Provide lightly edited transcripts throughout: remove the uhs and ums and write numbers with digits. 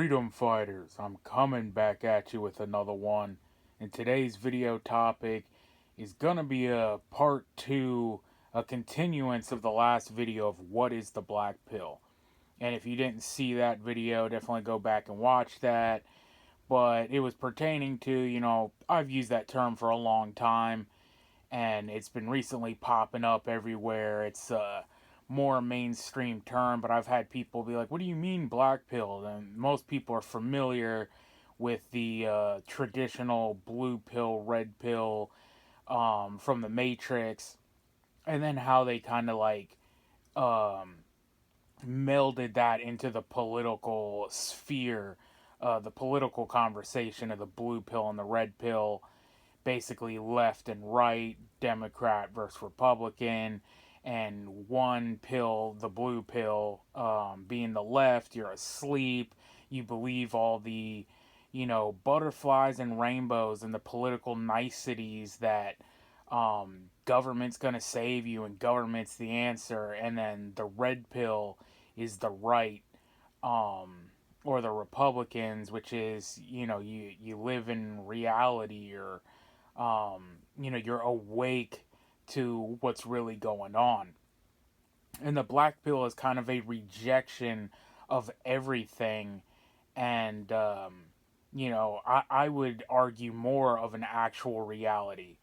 Freedom Fighters, I'm coming back at you with another one. And today's video topic is gonna be a part two, a continuance of the last video of what is the black pill. And if you didn't see that video, definitely go back and watch that. But it was pertaining to, I've used that term for a long time, and it's been recently popping up everywhere. It's more mainstream term, but I've had people be like, "What do you mean black pill?" And most people are familiar with the traditional blue pill, red pill from the Matrix, and then how they kind of like um, melded that into the political sphere, the political conversation of the blue pill and the red pill, basically left and right, Democrat versus Republican, and one pill, the blue pill, being the left, you're asleep, you believe all the, butterflies and rainbows and the political niceties that government's gonna save you and government's the answer, and then the red pill is the right, or the Republicans, which is, you live in reality, or you're awake to what's really going on. And the black pill is kind of a rejection of everything. And, I would argue more of an actual reality.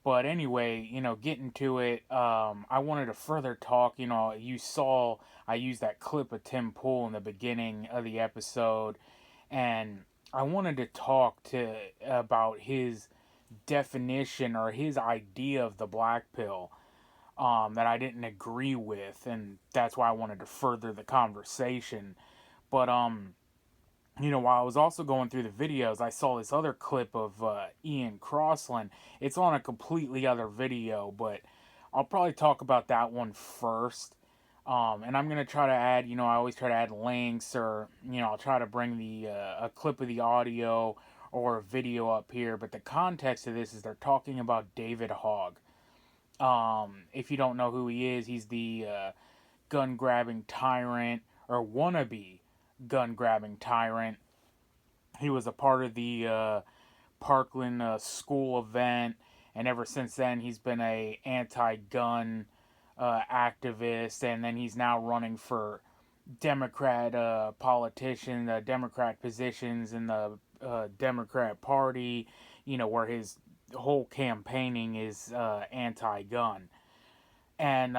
But anyway, getting to it, I wanted to further talk. You saw I used that clip of Tim Pool in the beginning of the episode, and I wanted to talk about his definition or his idea of the black pill, that I didn't agree with, and that's why I wanted to further the conversation. But while I was also going through the videos, I saw this other clip of Ian Crossland. It's on a completely other video, but I'll probably talk about that one first. And I'm gonna try to add, I always try to add links, or I'll try to bring the a clip of the audio or a video up here. But the context of this is they're talking about David Hogg. If you don't know who he is, he's the gun grabbing tyrant, or wannabe gun grabbing tyrant. He was a part of the Parkland school event, and ever since then he's been a anti-gun activist, and then he's now running for Democrat Democrat positions in the Democrat Party, where his whole campaigning is anti-gun. And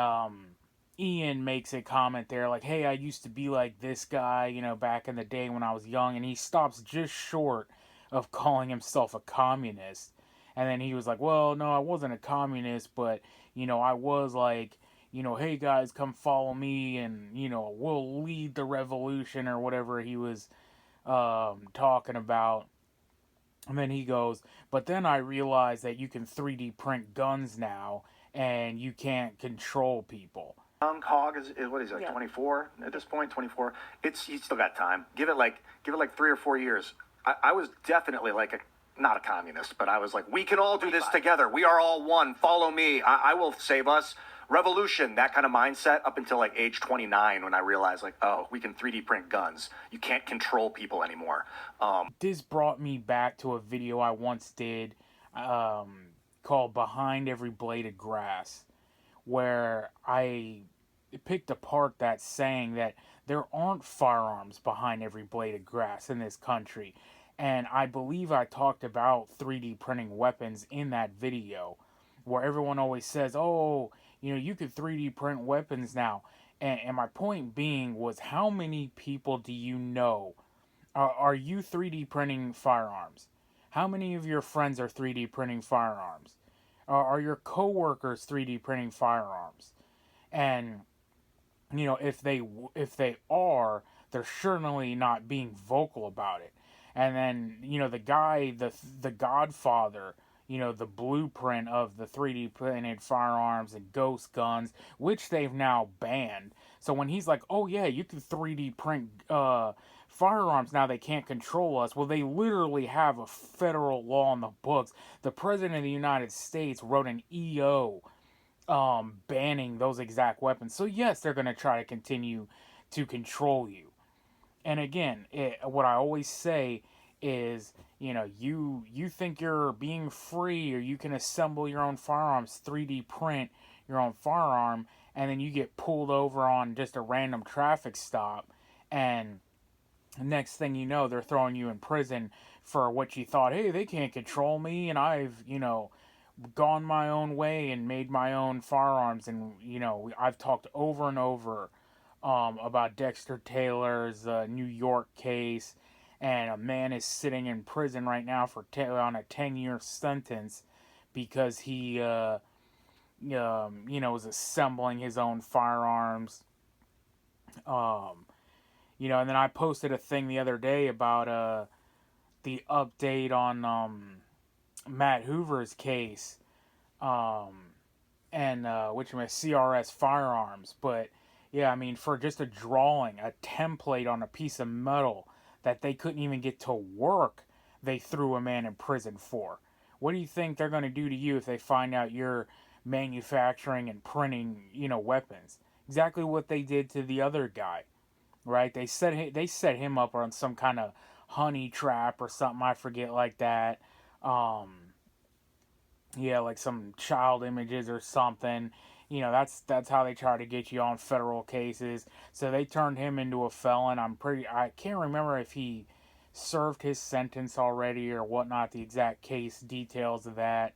Ian makes a comment there like, "Hey, I used to be like this guy, back in the day when I was young," and he stops just short of calling himself a communist. And then he was like, "Well, no, I wasn't a communist, but, I was like, hey guys, come follow me, and, we'll lead the revolution," or whatever he was talking about. And then he goes, "But then I realized that you can 3D print guns now, and you can't control people." Hog is what is he, like 24 at this point? 24. He's still got time. Give it like 3 or 4 years. I was definitely like not a communist, but I was like, we can all do this together. We are all one. Follow me. I will save us. Revolution, that kind of mindset up until like age 29, when I realized like, oh, we can 3D print guns. You can't control people anymore. This brought me back to a video I once did called "Behind Every Blade of Grass," where I picked apart that saying that there aren't firearms behind every blade of grass in this country. And I believe I talked about 3D printing weapons in that video, where everyone always says, "Oh, you could 3D print weapons now." And my point being was, how many people do you know? Are you 3D printing firearms? How many of your friends are 3D printing firearms? Are your coworkers 3D printing firearms? And if they are, they're certainly not being vocal about it. And then the guy, the Godfather, the blueprint of the 3D printed firearms and ghost guns, which they've now banned. So when he's like, "Oh yeah, you can 3D print firearms now, they can't control us," well, they literally have a federal law in the books. The President of the United States wrote an EO banning those exact weapons. So yes, they're going to try to continue to control you. And again, what I always say is, you think you're being free, or you can assemble your own firearms, 3D print your own firearm, and then you get pulled over on just a random traffic stop, and next thing you know, they're throwing you in prison for what you thought, hey, they can't control me, and I've, gone my own way and made my own firearms. And, I've talked over and over about Dexter Taylor's New York case, and a man is sitting in prison right now on a 10-year sentence because he, was assembling his own firearms. Um, and then I posted a thing the other day about the update on Matt Hoover's case, and which was CRS Firearms. But yeah, I mean, for just a drawing, a template on a piece of metal that they couldn't even get to work, they threw a man in prison for. What do you think they're going to do to you if they find out you're manufacturing and printing, weapons? Exactly what they did to the other guy, right? They set him up on some kind of honey trap or something, I forget, like that. Um, yeah, like some child images or something. That's how they try to get you on federal cases. So they turned him into a felon. I can't remember if he served his sentence already or whatnot, the exact case details of that.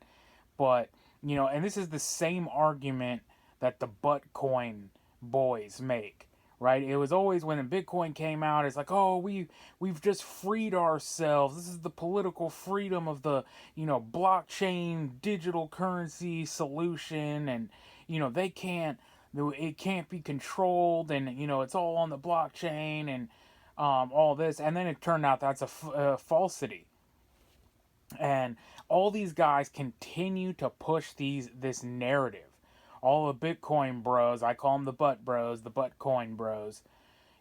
But, and this is the same argument that the Buttcoin boys make, right? It was always when Bitcoin came out, it's like, oh, we've just freed ourselves. This is the political freedom of the, blockchain digital currency solution, and, it can't be controlled, and, it's all on the blockchain, and all this. And then it turned out that's a falsity. And all these guys continue to push this narrative. All the Bitcoin bros, I call them the butt bros, the Buttcoin bros.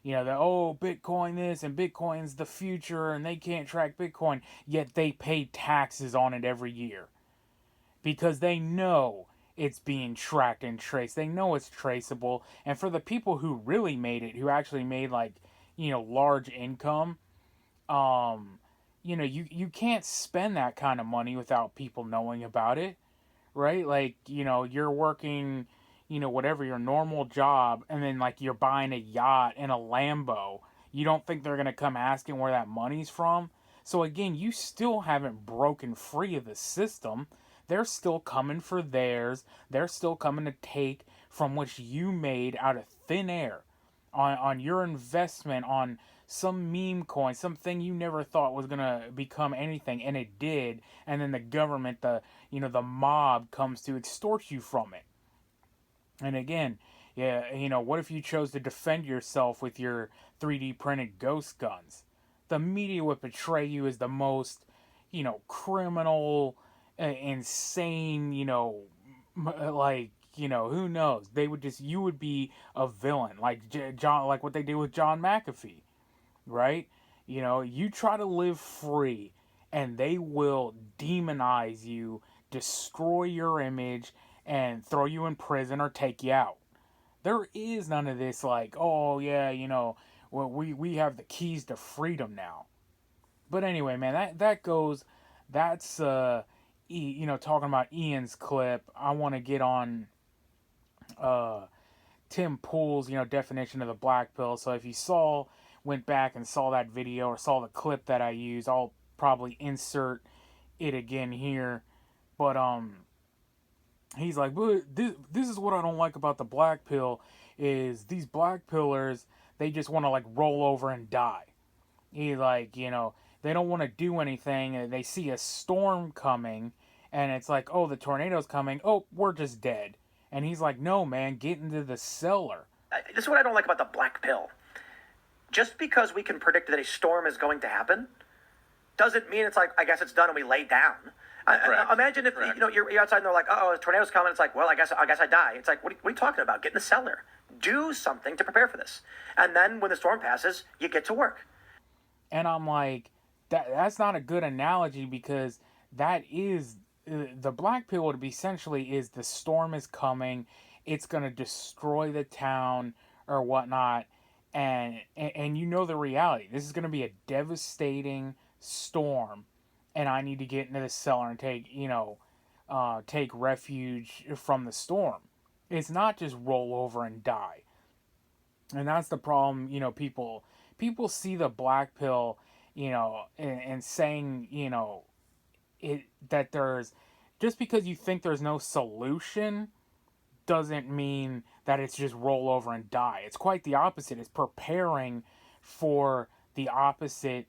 Bitcoin this and Bitcoin's the future and they can't track Bitcoin, yet they pay taxes on it every year because they know it's being tracked and traced. They know it's traceable. And for the people who really made it, who actually made large income, you can't spend that kind of money without people knowing about it, right? Like, you're working, whatever your normal job, and then you're buying a yacht and a Lambo. You don't think they're going to come asking where that money's from? So again, you still haven't broken free of the system. They're still coming for theirs. They're still coming to take from what you made out of thin air on your investment on some meme coin, something you never thought was gonna become anything, and it did. And then the government, the mob comes to extort you from it. And again, yeah, what if you chose to defend yourself with your 3D printed ghost guns? The media would portray you as the most, criminal, insane, who knows? You would be a villain, like John, like what they did with John McAfee, right? You try to live free, and they will demonize you, destroy your image, and throw you in prison or take you out. There is none of this like, oh yeah, we have the keys to freedom now. But anyway, man, that's talking about Ian's clip. I want to get on Tim Pool's, definition of the black pill. So if you went back and saw that video or saw the clip that I used, I'll probably insert it again here. But he's like, but this is what I don't like about the black pill is these black pillars, they just want to roll over and die. He they don't want to do anything. They see a storm coming, and it's like, oh, the tornado's coming. Oh, we're just dead. And he's like, no, man, get into the cellar. This is what I don't like about the black pill. Just because we can predict that a storm is going to happen doesn't mean it's like, I guess it's done and we lay down. Imagine if you're outside and they're like, oh, a tornado's coming. It's like, well, I guess I die. It's like, what are you talking about? Get in the cellar. Do something to prepare for this. And then when the storm passes, you get to work. And I'm like, that's not a good analogy, because that is the black pill would be essentially is the storm is coming, it's going to destroy the town or whatnot, and you know the reality. This is going to be a devastating storm, and I need to get into the cellar and take refuge from the storm. It's not just roll over and die. And that's the problem. People see the black pill, and saying, it that there's, just because you think there's no solution doesn't mean that it's just roll over and die. It's quite the opposite. It's preparing for the opposite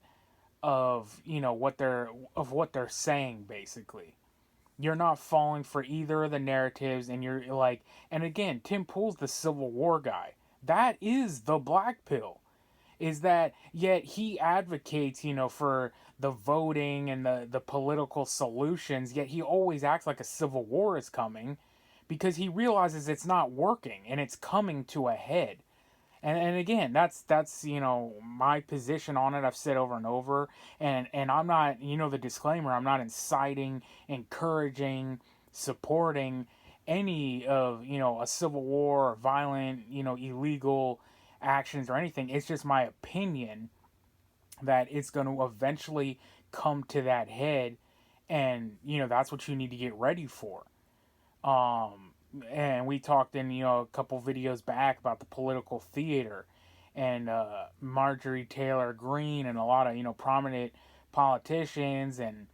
of, what they're saying, basically. You're not falling for either of the narratives, and you're like, and again, Tim Pool's the Civil War guy. That is the black pill. Is that, yet he advocates, for the voting and the political solutions, yet he always acts like a civil war is coming, because he realizes it's not working and it's coming to a head. And again, that's my position on it. I've said over and over, and I'm not, the disclaimer, I'm not inciting, encouraging, supporting any of, a civil war or violent, illegal actions or anything. It's just my opinion that it's going to eventually come to that head, and that's what you need to get ready for. And we talked in a couple videos back about the political theater, and Marjorie Taylor Greene and a lot of prominent politicians and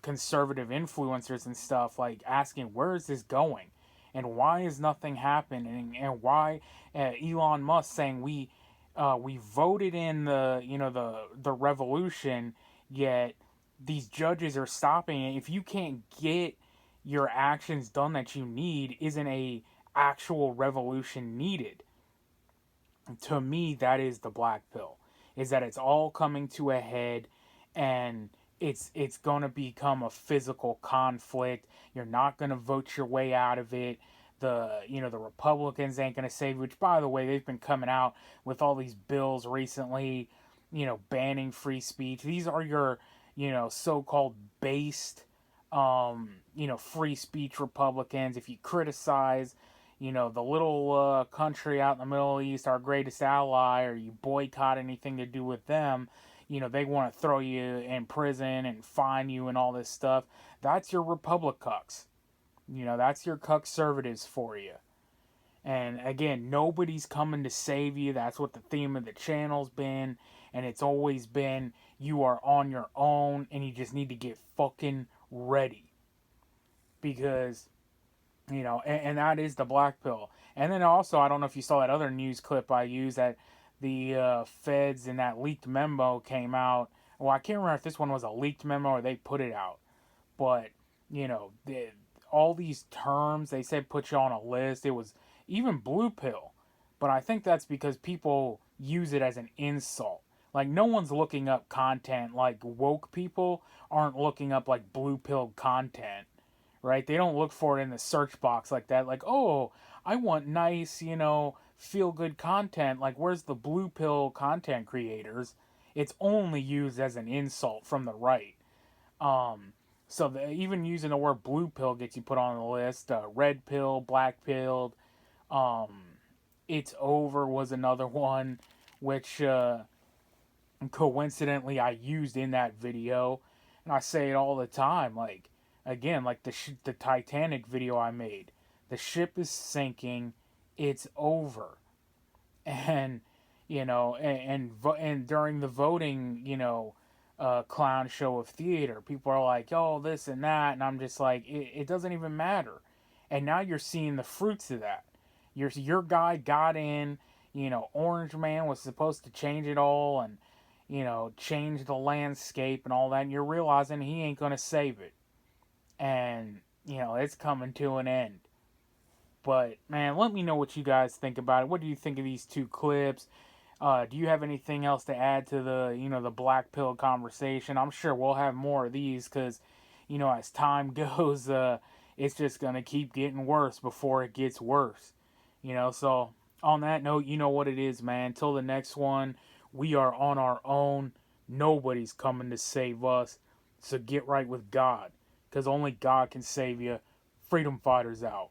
conservative influencers and stuff, like asking, where is this going, and why is nothing happening, and why Elon Musk saying we voted in the revolution, yet these judges are stopping it. If you can't get your actions done that you need, isn't a actual revolution needed? To me, that is the black pill. Is that it's all coming to a head, and it's going to become a physical conflict. You're not going to vote your way out of it. The Republicans ain't going to save, which, by the way, they've been coming out with all these bills recently, banning free speech. These are your, so-called based, free speech Republicans. If you criticize, the little country out in the Middle East, our greatest ally, or you boycott anything to do with them, they want to throw you in prison and fine you and all this stuff. That's your Republicucks. That's your cuckservatives for you. And again, nobody's coming to save you. That's what the theme of the channel's been. And it's always been, you are on your own, and you just need to get fucking ready. Because, and that is the black pill. And then also, I don't know if you saw that other news clip I used, that the feds in that leaked memo came out. Well, I can't remember if this one was a leaked memo or they put it out. But, all these terms, they said put you on a list. It was even blue pill. But I think that's because people use it as an insult. Like, no one's looking up content. Like, woke people aren't looking up, like, blue pill content, right? They don't look for it in the search box like that. Like, oh, I want nice, feel-good content. Like, where's the blue pill content creators? It's only used as an insult from the right. So even using the word blue pill gets you put on the list. Red pill, black pill. It's over was another one, which coincidentally I used in that video. And I say it all the time. Like, again, like the Titanic video I made. The ship is sinking. It's over. And, and during the voting, clown show of theater, people are like, oh, this and that, and I'm just like, it doesn't even matter. And now you're seeing the fruits of that. Your guy got in, Orange Man was supposed to change it all, and change the landscape and all that, and you're realizing he ain't gonna save it, and it's coming to an end. But man, let me know what you guys think about it. What do you think of these two clips? Do you have anything else to add to the, the black pill conversation? I'm sure we'll have more of these because, as time goes, it's just going to keep getting worse before it gets worse. So on that note, you know what it is, man. Until the next one, we are on our own. Nobody's coming to save us. So get right with God, because only God can save you. Freedom fighters out.